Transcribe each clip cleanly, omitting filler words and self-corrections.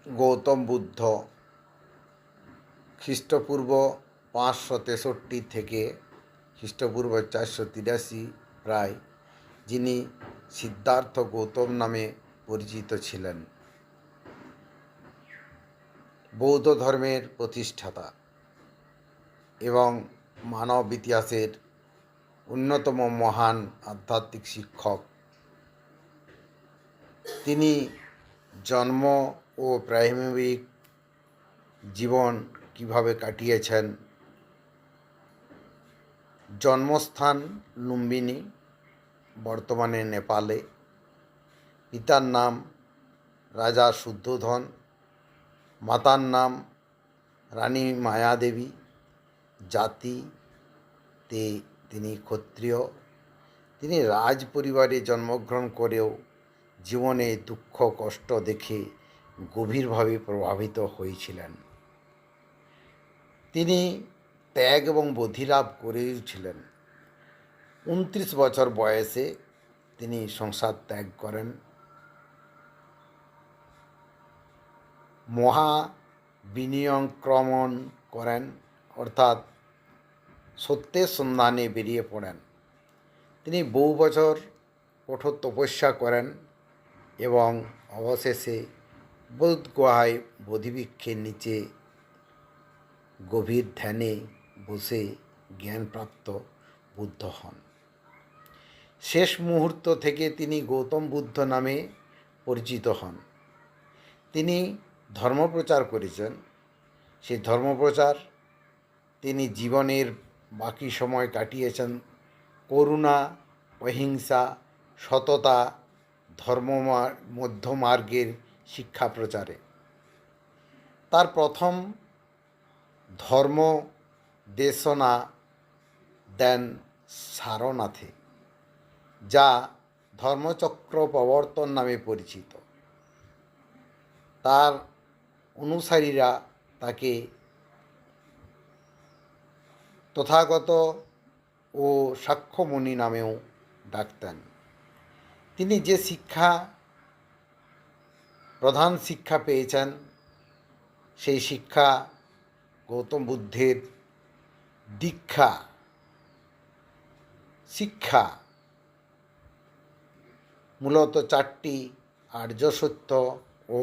গৌতম বুদ্ধ খ্রিস্টপূর্ব 563 থেকে খ্রিস্টপূর্ব 483 প্রায়, যিনি সিদ্ধার্থ গৌতম নামে পরিচিত ছিলেন, বৌদ্ধ ধর্মের প্রতিষ্ঠাতা এবং মানব ইতিহাসের অন্যতম মহান আধ্যাত্মিক শিক্ষক। তিনি জন্ম ও প্রাথমিক জীবন কিভাবে কাটিয়েছেন। জন্মস্থান লুম্বিনী, বর্তমানে নেপালে। পিতার নাম রাজা শুদ্ধোধন, মাতার নাম রানী মায়াদেবী। জাতিতে তিনি ক্ষত্রিয়। তিনি রাজ পরিবারে জন্মগ্রহণ করেও জীবনে দুঃখ কষ্ট দেখে গভীরভাবে প্রভাবিত হয়েছিলেন। তিনি ত্যাগ এবং বোধিলাভ করেছিলেন। 29 বছর বয়সে তিনি সংসার ত্যাগ করেন। মহাবিনিয়ক্রমণ করেন, অর্থাৎ সত্যের সন্ধানে বেরিয়ে পড়েন। তিনি বহু বছর কঠোর তপস্যা করেন এবং অবশেষে বোধ গুহায় বোধিবৃক্ষের নিচে গভীর ধ্যানে বসে জ্ঞানপ্রাপ্ত বুদ্ধ হন। শেষ মুহূর্ত থেকে তিনি গৌতম বুদ্ধ নামে পরিচিত হন। তিনি ধর্মপ্রচার করেছেন। সেই ধর্মপ্রচার তিনি জীবনের বাকি সময় কাটিয়েছেন করুণা, অহিংসা, সততা, মধ্যমার্গের শিক্ষা প্রচারে। তার প্রথম ধর্ম দেশনা দেন সারনাথে, যা ধর্মচক্র প্রবর্তন নামে পরিচিত। তার অনুসারীরা তাকে তথাগত ও সাক্ষ্যমণি নামেও ডাকতেন। তিনি যে প্রধান শিক্ষা পেয়েছেন, সেই শিক্ষা গৌতম বুদ্ধের শিক্ষা মূলত 4টি আর্য সত্য ও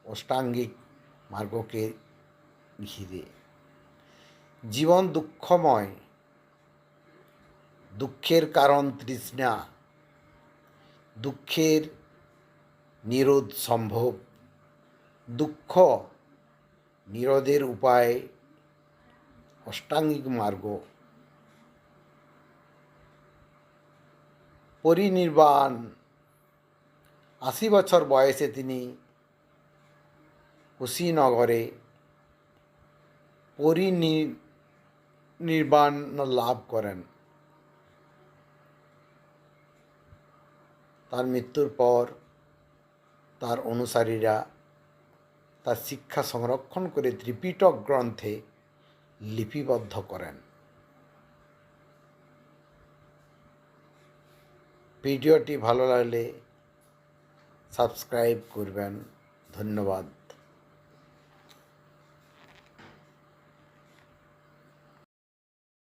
অষ্টাঙ্গিক মার্গকে ঘিরে। জীবন দুঃখময়, দুঃখের কারণ তৃষ্ণা, দুঃখের নিরোধ সম্ভব, দুঃখ নিরোধের উপায় অষ্টাঙ্গিক মার্গ, পরিনির্বাণ। 80 বছর বয়সে তিনি কুশীনগরে পরিনির্বাণ লাভ করেন। তার মৃত্যুর পর তার অনুসারীরা তার শিক্ষা সংরক্ষণ করে ত্রিপিটক গ্রন্থে লিপিবদ্ধ করেন। ভিডিওটি ভালো লাগলে সাবস্ক্রাইব করবেন। ধন্যবাদ।